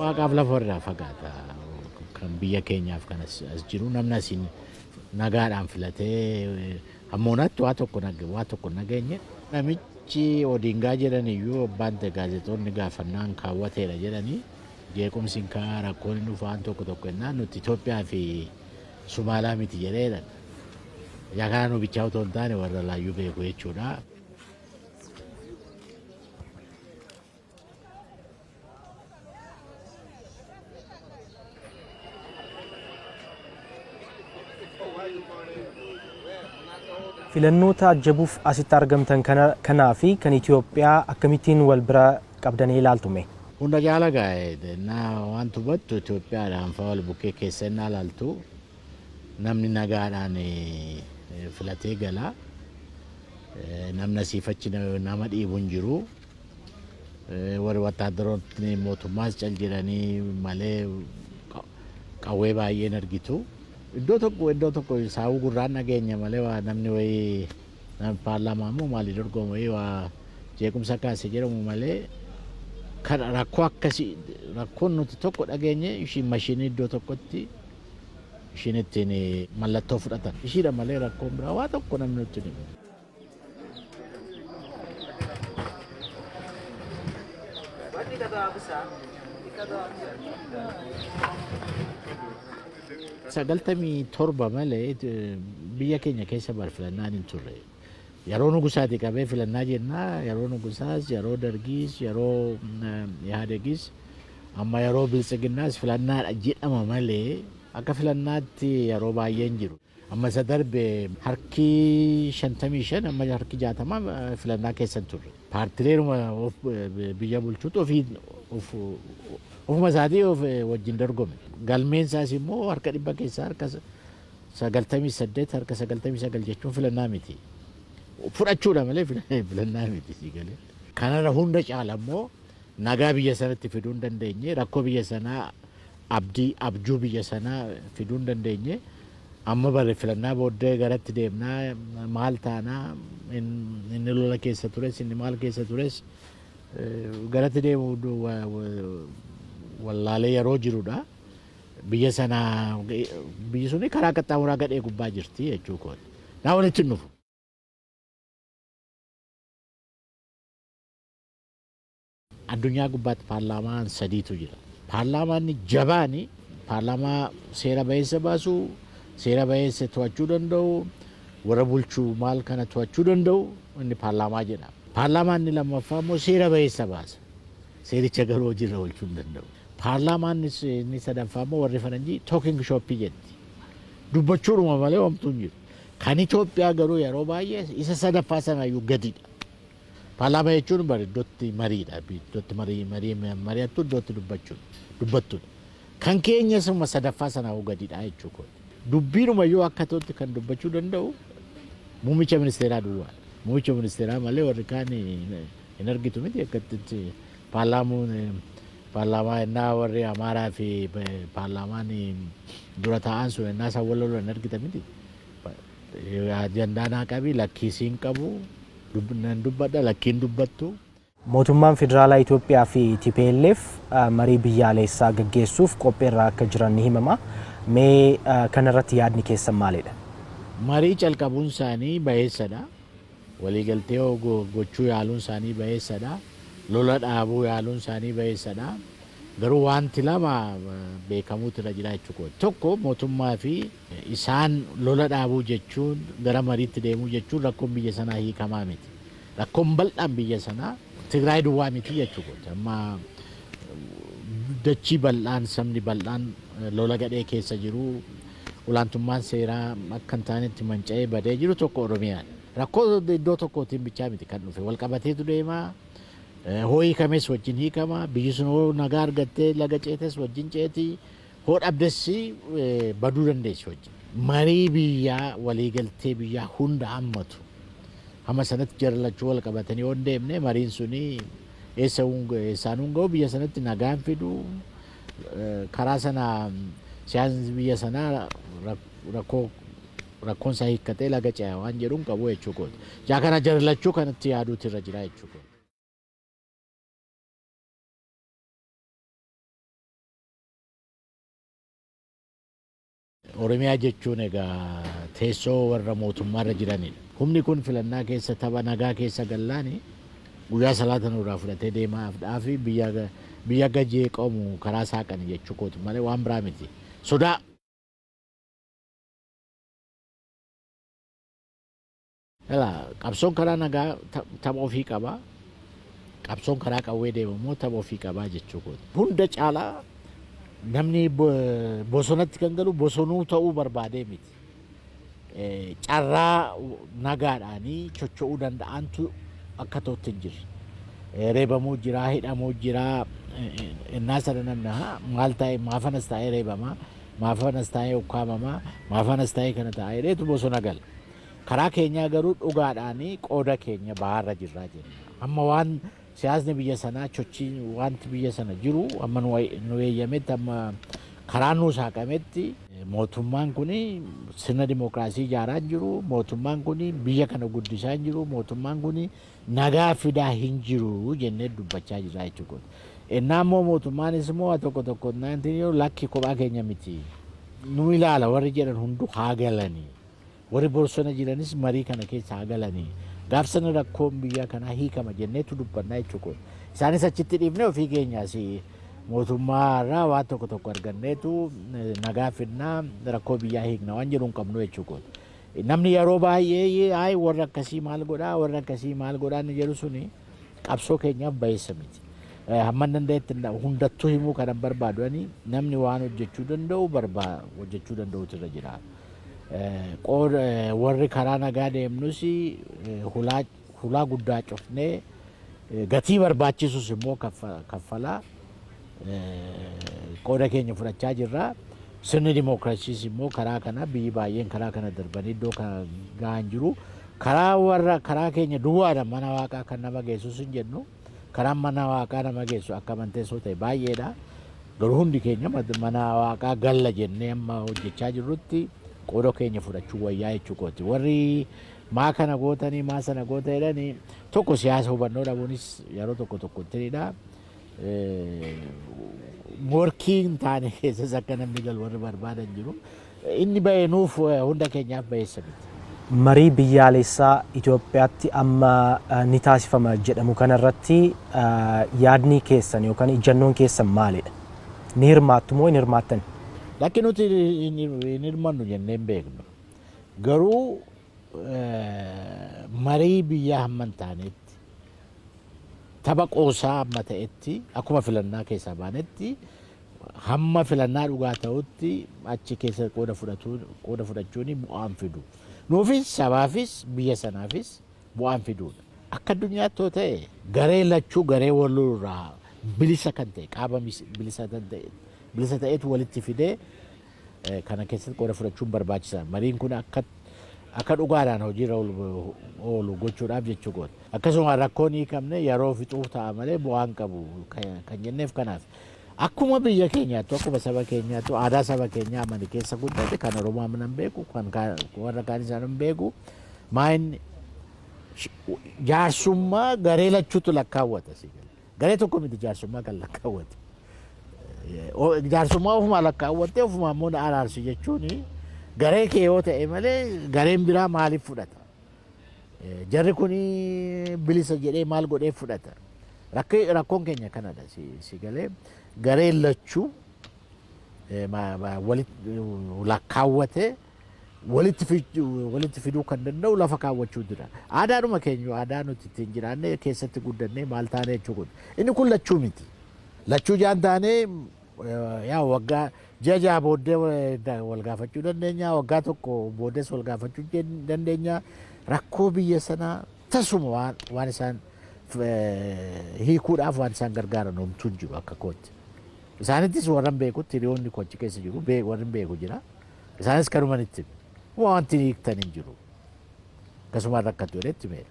waaqaaf lafa irraa fagaata. Kan biyya keenyaaf kan as jiru namni asiin nagaadhaan filatee hammoonatti waa tokko nageenye. Namichi Odingaa jedhan iyyuu abbaan gaazexoonni gaafannaan kaawwateera jedhanii jeequmsi kaa rakkoon inni dhufaan tokko ennaan nuti Itoophiyaa fi Sumaalaa miti jedheedhan. Yaakaan nu bichaa otoo hin taane warra laayyuu beeku jechuudha. Filannoota ajjabuuf asitti argamtan kanaa fi kan Itoophiyaa akkamittiin wal bira qabdanii ilaaltume? Hunda jaala gaa'e waan tubattu Itoophiyaadhaan fa'aa wal bukkee keessa innaa ilaaltu namni nagaadhaan filatee gala. Namni asiifachi nama dhiibu hin jiru. Warri wattaaddaroonni mootummaas cal jedhanii malee qawwee baay'een argitu. Iddoo tokko saawuu gurraan nageenya malee waa namni wayii paarlaamaa immoo maalii dorgomu wayii waa jeequmsa kaase jedhamu malee kan rakkoo akkasii rakkoon nuti tokko dhageenye ishiin mashiinii iddoo tokkotti ishiin ittiin mallattoo fudhatan ishiidha malee rakkoon biraa waa tokko namni nutti himu. Sagaltamii torba malee biyya keenya keessa bar filannaan hin turre. Yeroo nugusaati qabee filannaa jennaa yeroo nugusaas yeroo dargiis yeroo yaadegis amma yeroo biltsiginnaas filannaadha jedhama malee akka filannaatti yeroo baay'een jiru. Amma isa darbe harki 55 amma harki 60 filannaa keessa turre. Paartileen biyya bulchuutu ofuma isaatii wajjin dorgome. Galmeen isaas immoo harka 100 keessaa harka 98 harka 99 jechuun filannaa miti. Fudhachuudha malee filannaa miti siigalee. Kanarra hunda caala immoo nagaa biyya sanatti fiduu hin dandeenye rakkoo biyya sanaa abjuu biyya sanaa fiduu hin dandeenye amma bare filannaa booddee garatti deemnaa maal taanaa inni lola keessa tures inni maal keessa tures garatti deemu wallaalee yeroo jirudha. Biyya sanaa biyyi suni karaa qaxxaamuraa gadhee gubbaa jirti jechuu kooti. Naa walitti nufu. Addunyaa gubbaatti paarlaamaan sadiitu jira. Paarlaamaan jabaani paarlaamaa seera baheessa baasu seera baheessa to'achuu danda'u warra bulchuu maal kana to'achuu danda'u inni paarlaamaa jedhama. Paarlaamaan inni lammaffaa immoo seera baheessa baasa. Seericha garuu hojiirra oolchuu hin danda'u. Paarlaamaan inni sadaffaa immoo warri faranjii tooking shooppii jetti. Dubbachuudhuma malee homtuu hin jiru. Kan Itoophiyaa garuu yeroo baay'ee isa sadaffaa sanaayyuu gadidha. Paarlaamaa jechuun bari iddootti mariidha. Iddootti mari'attu iddootti dubbattudha. Kan keenya isuma sadaffaa sanaa gadidha jechuudha. Dubbiinuma yoo akka ta'utti kan dubbachuu danda'u muummicha ministeeraa duwwaa. Muummicha ministeeraa malee warri kaan hin argitu miti akkatti paarlaamaa innaa warri Amaaraa fi paarlaamaan dura taa'an sun innaa isaan wal lolan hin argita miti. Ajandaa qabii lakkiisiin qabu nan dubbadha lakkiin dubbattu. Mootummaan Federaalaa Itoophiyaa fi TPLF marii biyyaalessaa gaggeessuuf qophiirra akka jiran ni himama. Mee kanarratti yaadni keessan maalidha? Marii calqabuun isaanii bayeessadha. Waliigaltee gochuu yaaluun isaanii bayeessadha. Lola dhaabuu yaaluun isaanii bayeessadha. Garuu wanti lama beekamuutu irra jira jechuudha. Tokko mootummaa fi isaan lola dhaabuu jechuun gara mariitti deemuu jechuun rakkoon biyya sanaa hiikamaa miti. Rakkoon bal'aan biyya sanaa Tigraay duwwaa miti jechuudha. Amma dachii bal'aan sabni bal'aan lola gadhee keessa jiru olaantummaan seeraa akka hin taanetti manca'ee badee jiru tokko Oromiyaadha. Rakkoo iddoo tokkootiin bichaa miti kan dhufe walqabateetu deemaa. Hoo hiikames wajjin hiikama biyyi sun hoo nagaa argattee laga ceetes wajjin ceetii hoo dhabdessi baduu dandeessi wajjin. Marii biyyaa waliigaltee biyyaa hunda hammatu. Hamma sanatti jarlachuu wal qabatanii yoo deemne mariin suni eessaan hunga'u biyya sanatti nagaan fidu karaa sana siyaasni biyya sanaa rakkoon isaa hiikkatee laga ce'a waan jedhuun qabu jechuudha. Jaa kana jarlachuu kanatti yaaduutu irra jira jechuudha. Oromiyaa jechuun egaa teessoo warra mootummaarra jiranidha. Humni kun filannaa keessa tapha nagaa keessa gallaani guyyaa salaata nurraa fudhatee deemaaf fi biyya gajee qabu karaa saaqan jechuu kooti malee waan biraa miti. Sodaa. Qabsoon karaa nagaa tapha ofii qaba. Qabsoon karaa qawwee deemu immoo tapha ofii qabaa jechuu kooti. Hunda caalaa namni bosonatti kan galu bosonuu ta'uu barbaadee miti. Carraa nagaadhaanii socho'uu danda'antu akka ta'utti hin jirre. Reebamuu jira, hidhamuu jira. Innaa sana namni maal ta'e maafanas ta'ee reebamaa, maafanas ta'ee ukkaamamaa, maafanas ta'ee kana ta'ee dheetu bosona gala. Karaa keenyaa garuu dhugaadhaanii qooda keenya baharra jirraa jenna. Amma waan siyaasni biyya sanaa sochii wanti biyya sana jiru amma nu eeyyametti amma karaa nuu saaqametti mootummaan kun sirna dimookiraasii ijaaraa jiru, mootummaan kun biyya kana guddisaa jiru, mootummaan kun nagaa fidaa hin jiru jennee dubbachaa jirra jechuudha. Innaa immoo mootummaanis immoo tokko tokko lakki kophaa keenya miti. Nu ilaala warri jedhan hundu haa galanii. Warri bosona jiranis marii kana keessa haa galanii. Gaafsana rakkoon biyya kanaa hiikama jenneetu dubbannaa jechuudha. Isaanis achitti dhiifnee ofii keenyaas mootummaarraa waan tokko tokko arganneetu nagaa fidnaa rakkoo biyyaa hiikna waan jedhu hin qabnu jechuudha. Namni yeroo baay'ee warra akkasii maal godhaa ni jedhu suni qabsoo keenyaaf bayeessa miti. Hamma dandeetti hundattuu himuu kan barbaadu namni waan hojjechuu danda'u hojjechuu danda'utu irra jira. Warri karaa nagaa deemnus hulaa guddaa cufnee gatii barbaachisus immoo kaffalaa qooda keenya fudhachaa jirra. Sirni dimookiraasiis immoo karaa kana biyyi baay'een karaa kana darbanii iddoo gahan jiru. Karaa keenya duwwaadha mana waaqaa kan nama geessus hin jennu. Karaan mana waaqaa nama geessu akka amanteessoo ta'e baay'eedha. Garuu hundi keenya mana waaqaa galla jennee amma hojjechaa jirrutti qooda keenya fudhachuu wayyaa jechuudha. Warri maa kana gootanii maa sana goota jedhanii tokko siyaasa hubannoo dhabuunis yeroo tokko tokkottiidha. Morkii hin taane keessas akka namni galu warri barbaadan jiru. Inni bahee nuuf hunda keenyaaf bayeessa miti. Marii biyyaalessaa Itoophiyaatti amma ni taasifama jedhamu kanarratti yaadni keessan yookaan ejjennoon keessan maalidha? Ni hirmaattu moo hin hirmaattan? Lakki nuti hin hirmannu jennee hin beeknu. Garuu marii biyyaa hamma hin taanetti tapha qoosaa hamma ta'etti akkuma filannaa keessaa baanetti hamma filannaa dhugaa ta'utti achi keessa qooda fudhachuun bu'aan fidu. Nuufis sabaafis biyya sanaafis bu'aan fiduudha. Akka addunyaatti yoo ta'e garee lachuu garee walirraa bilisa kan ta'e qaama bilisa ta'etu walitti fidee kana keessatti qooda fudhachuun barbaachisaa. Mariin kun akka dhugaadhaan hojiirra oolu gochuudhaaf jechuu goota. Akkasuma rakkoon hiikamne yeroo fixuuf ta'a malee bu'aan qabu kan jenneef kanaaf. Akkuma biyya keenyaatti akkuma saba keenyaatti aadaa saba keenyaa amani keessa guddate kan Oromoo amana hin beeku kan warra kaan isaan hin beeku maayin jaarsummaa garee lachuutu lakkaawwata. Garee tokko miti jaarsummaa kan lakkaawwate. Jaarsummaa ofuma lakkaawwattee ofuma immoo araarsu jechuun garee kee yoo ta'e malee gareen biraa maaliif fudhata? Jarri kun bilisa jedhee maal godhee fudhata? Rakkoon keenya kanadha si galee gareen lachuu lakkaawwate walitti fiduu kan danda'u lafa kaawwachuu jira. Aadaadhuma keenya aadaa nuti ittiin jiraanne keessatti guddannee maal taane jechuudha. Inni kun lachuu miti. Lachuu jaan taane waggaa jaha booddee wal gaafachuu dandeenya. Waggaa tokko booddees wal gaafachuu dandeenya. Rakkoo biyya sanaa tasuma waan isaan hiikuudhaaf waan isaan gargaaran homtuun jiru akka kootti. Isaanittis warran beekutti hiriyoonni kochi keessa jiru warri beeku jira. Isaanis kanumanitti wanti hiiktan hin jiru. Akkasuma rakkatu jedhetti meera.